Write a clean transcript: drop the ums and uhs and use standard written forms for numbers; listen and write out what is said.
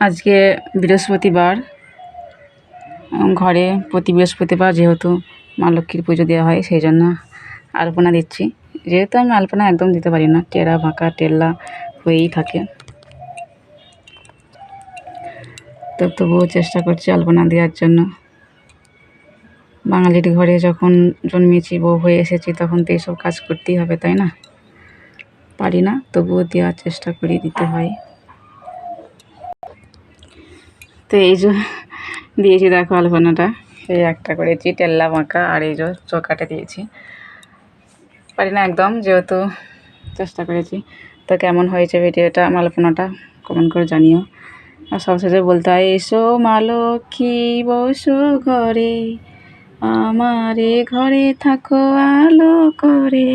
আজকে বৃহস্পতিবার, ঘরে প্রতি বৃহস্পতিবার যেহেতু মা লক্ষ্মীর পুজো দেওয়া হয় সেই জন্য আলপনা দিচ্ছি। যেহেতু আমি আলপনা একদম দিতে পারি না, টেরা বাঁকা টেল্লা হয়েই থাকে, তো তবুও চেষ্টা করছি আলপনা দেওয়ার জন্য। বাঙালির ঘরে যখন জন্মেছি, বউ হয়ে এসেছি, তখন তো এইসব কাজ করতেই হবে, তাই না? পারি না, তবুও দেওয়ার চেষ্টা করি, দিতে হয়। তো এই যে দিয়েছি, দেখো আলপনাটা এই একটা করেছি টেল্লা বাঁকা, আর এই যে চৌকাটে দিয়েছি। পারি না একদম, যেহেতু চেষ্টা করেছি। তো কেমন হয়েছে ভিডিওটা, আমার আলপনাটা কমেন্ট করে জানিও। আর সবশেষে বলতে হয়, এসো মা লক্ষ্মী বসো ঘরে, আমারে ঘরে থাকো আলো করে।